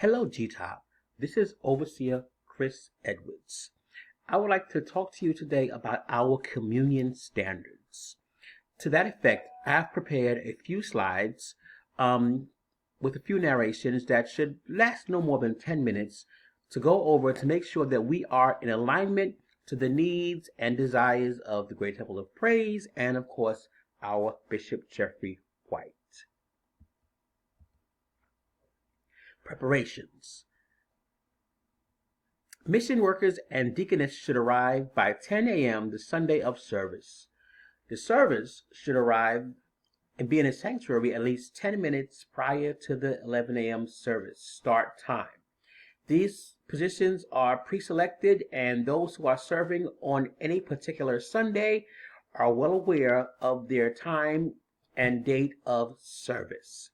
Hello, GTOP. This is Overseer Chris Edwards. I would like to talk to you today about our communion standards. To that effect, I have prepared a few slides with a few narrations that should last no more than 10 minutes to go over to make sure that we are in alignment to the needs and desires of the Great Temple of Praise and, of course, our Bishop Jeffrey White. Preparations. Mission workers and deaconess should arrive by 10 a.m. the Sunday of service. The service should arrive and be in a sanctuary at least 10 minutes prior to the 11 a.m. service start time. These positions are pre-selected, and those who are serving on any particular Sunday are well aware of their time and date of service.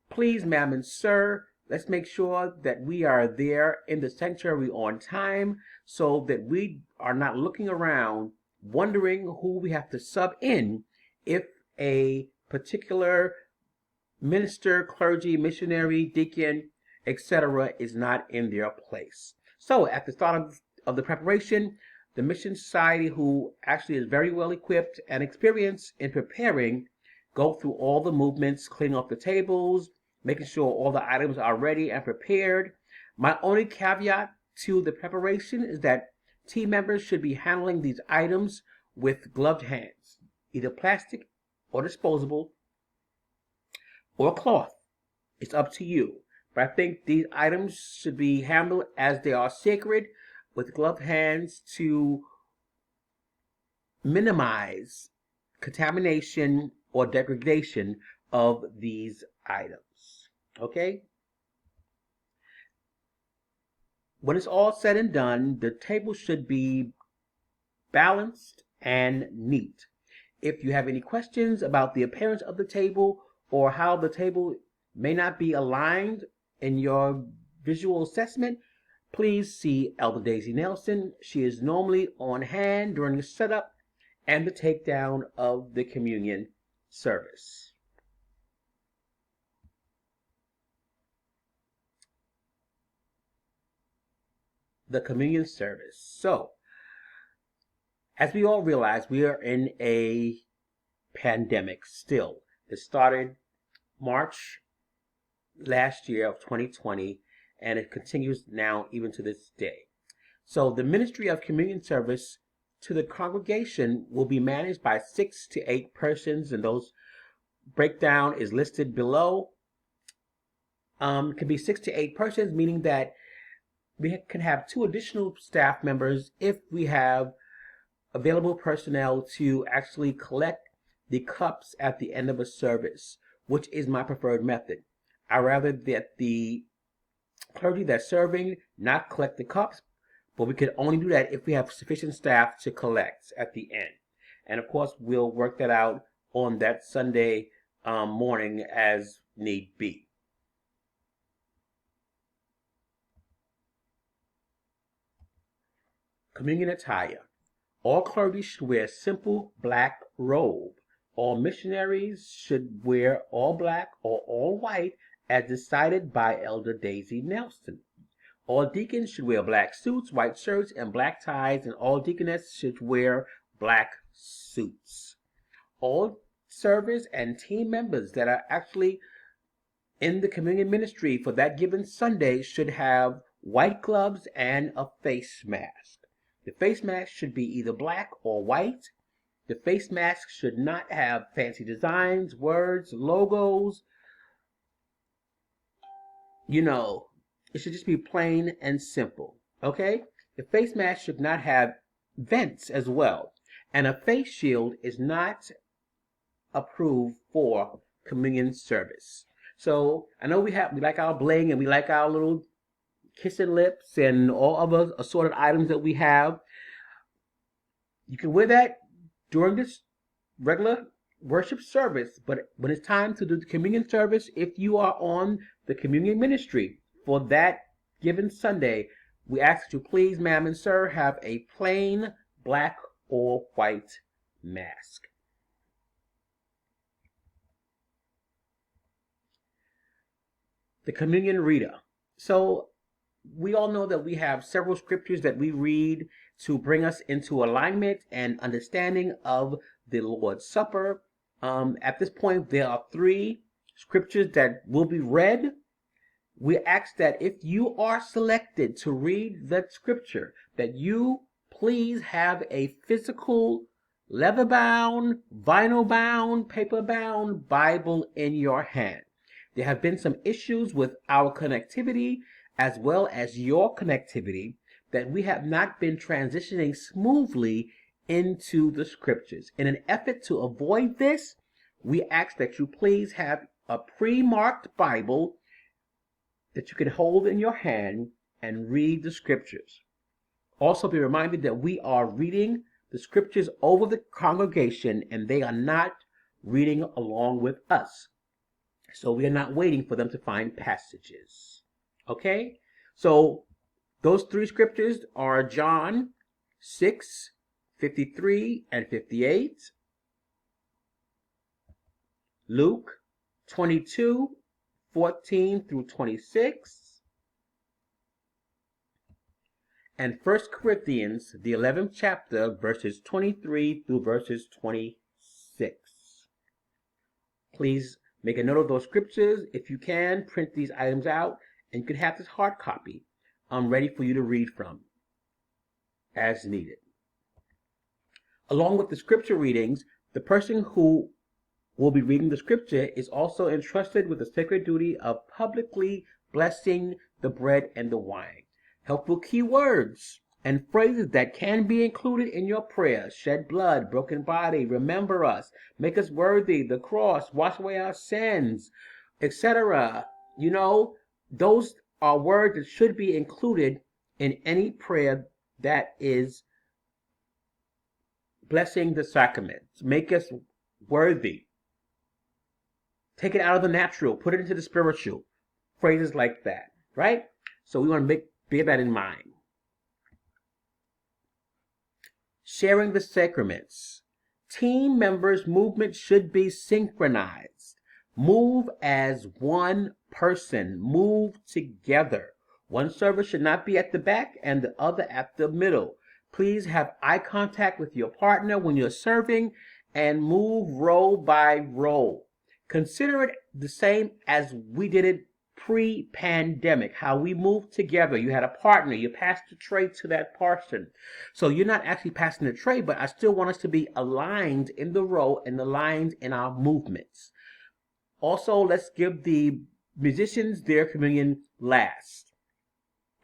Please, ma'am and sir, let's make sure that we are there in the sanctuary on time so that we are not looking around wondering who we have to sub in if a particular minister, clergy, missionary, deacon, etc. is not in their place. So at the start of the preparation, the Mission Society, who actually is very well equipped and experienced in preparing, go through all the movements, cleaning up the tables, making sure all the items are ready and prepared. My only caveat to the preparation is that team members should be handling these items with gloved hands, either plastic or disposable or cloth. It's up to you. But I think these items should be handled as they are sacred with gloved hands to minimize contamination or degradation of these items. Okay? When it's all said and done, the table should be balanced and neat. If you have any questions about the appearance of the table or how the table may not be aligned in your visual assessment, please see Elder Daisy Nelson. She is normally on hand during the setup and the takedown of the communion service. The communion service. So, as we all realize, we are in a pandemic still. It started March last year of 2020, and it continues now even to this day. So the ministry of communion service to the congregation will be managed by 6 to 8 persons, and those breakdown is listed below. It can be 6 to 8 persons, meaning that we can have 2 additional staff members if we have available personnel to actually collect the cups at the end of a service, which is my preferred method. I rather that the clergy that's serving not collect the cups, but we could only do that if we have sufficient staff to collect at the end. And of course, we'll work that out on that Sunday morning as need be. Communion attire. All clergy should wear a simple black robe. All missionaries should wear all black or all white as decided by Elder Daisy Nelson. All deacons should wear black suits, white shirts, and black ties, and all deaconesses should wear black suits. All servers and team members that are actually in the communion ministry for that given Sunday should have white gloves and a face mask. The face mask should be either black or white. The face mask should not have fancy designs, words, logos. It should just be plain and simple. Okay? The face mask should not have vents as well. And a face shield is not approved for communion service. So I know we like our bling and we like our little kissing lips and all other assorted items that we have. You can wear that during this regular worship service, but when it's time to do the communion service, if you are on the communion ministry for that given Sunday, we ask that you please, ma'am and sir, have a plain black or white mask. The communion reader. So we all know that we have several scriptures that we read to bring us into alignment and understanding of the Lord's Supper. At this point, there are 3 scriptures that will be read. We ask that if you are selected to read that scripture, that you please have a physical, leather bound, vinyl bound, paper bound Bible in your hand. There have been some issues with our connectivity as well as your connectivity that we have not been transitioning smoothly into the scriptures. In an effort to avoid this, we ask that you please have a pre-marked Bible that you can hold in your hand and read the scriptures. Also, be reminded that we are reading the scriptures over the congregation and they are not reading along with us. So we are not waiting for them to find passages. Okay? So those 3 scriptures are John 6:53 and 58, Luke 22:14 through 26, and 1 Corinthians, the 11th chapter, verses 23 through verses 26. Please make a note of those scriptures. If you can, print these items out, and you can have this hard copy ready for you to read from as needed. Along with the scripture readings, the person who will be reading the scripture is also entrusted with the sacred duty of publicly blessing the bread and the wine. Helpful key words and phrases that can be included in your prayer: shed blood, broken body, remember us, make us worthy, the cross, wash away our sins, etc. Those are words that should be included in any prayer that is blessing the sacraments. Make us worthy. Take it out of the natural, put it into the spiritual. Phrases like that, right? So we want to bear that in mind. Sharing the sacraments. Team members' movement should be synchronized. Move as one person. Move together. One server should not be at the back and the other at the middle. Please have eye contact with your partner when you're serving and move row by row. Consider it the same as we did it pre-pandemic, how we moved together. You had a partner, you passed the tray to that person. So you're not actually passing the tray, but I still want us to be aligned in the row and aligned in our movements. Also, let's give the musicians their communion last.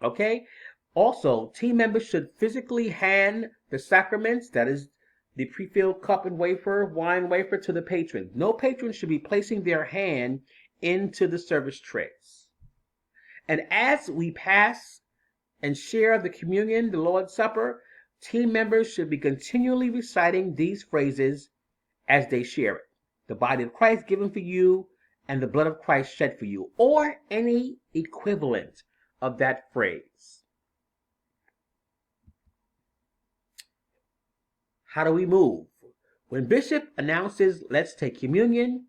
Okay? Also, team members should physically hand the sacraments, that is the pre-filled cup and wafer, wine wafer, to the patron. No patron should be placing their hand into the service trays. And as we pass and share the communion, the Lord's Supper, team members should be continually reciting these phrases as they share it. The body of Christ given for you and the blood of Christ shed for you, or any equivalent of that phrase. How do we move? When Bishop announces, let's take communion,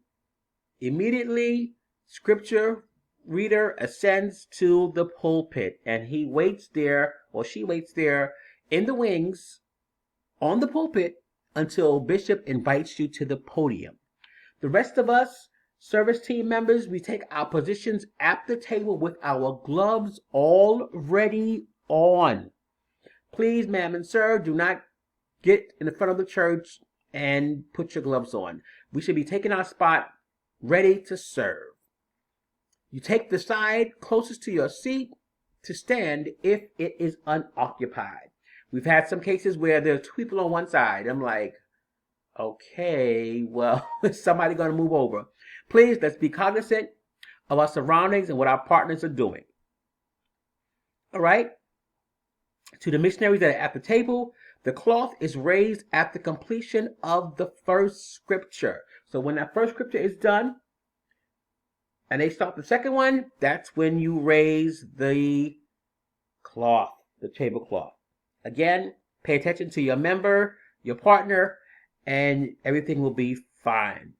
immediately scripture reader ascends to the pulpit and he waits there, or she waits there in the wings on the pulpit until Bishop invites you to the podium. The rest of us, service team members, we take our positions at the table with our gloves already on. Please, ma'am and sir, do not get in the front of the church and put your gloves on. We should be taking our spot ready to serve. You take the side closest to your seat to stand if it is unoccupied. We've had some cases where there's 2 people on one side. I'm like, okay, well, is somebody going to move over? Please, let's be cognizant of our surroundings and what our partners are doing. All right? To the missionaries that are at the table, the cloth is raised at the completion of the first scripture. So when that first scripture is done and they start the second one, that's when you raise the cloth, the tablecloth. Again, pay attention to your member, your partner, and everything will be fine.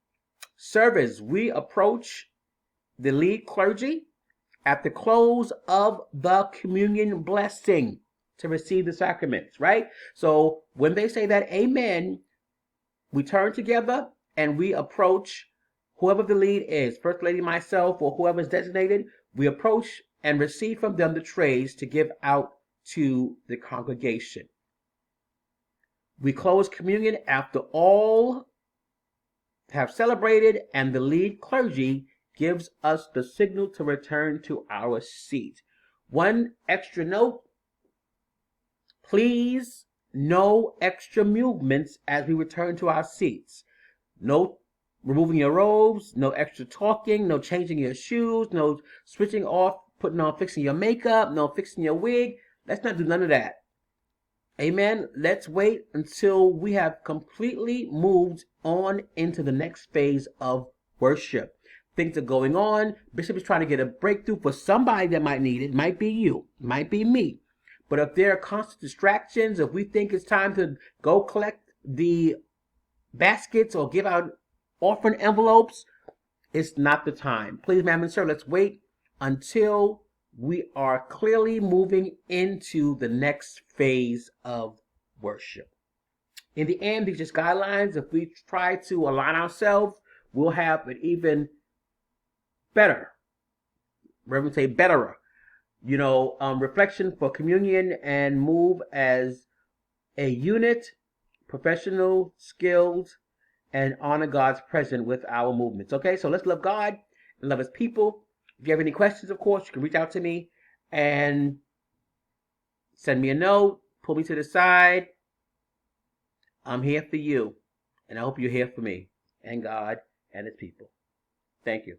Service, we approach the lead clergy at the close of the communion blessing to receive the sacraments, right? So when they say that amen, we turn together and we approach whoever the lead is, First Lady, myself, or whoever is designated. We approach and receive from them the trays to give out to the congregation. We close communion after all have celebrated, and the lead clergy gives us the signal to return to our seat. One extra note, please, no extra movements as we return to our seats. No removing your robes, no extra talking, no changing your shoes, no switching off, putting on, fixing your makeup, no fixing your wig. Let's not do none of that. Amen. Let's wait until we have completely moved on into the next phase of worship. Things are going on. Bishop is trying to get a breakthrough for somebody that might need it. Might be you, might be me. But if there are constant distractions, if we think it's time to go collect the baskets or give out offering envelopes, it's not the time. Please, ma'am and sir, let's wait until we are clearly moving into the next phase of worship. In the end, these are just guidelines. If we try to align ourselves, we'll have an even better, Reverend say betterer, reflection for communion and move as a unit, professional, skilled, and honor God's presence with our movements. Okay, so let's love God and love His people. If you have any questions, of course, you can reach out to me and send me a note, pull me to the side. I'm here for you, and I hope you're here for me and God and His people. Thank you.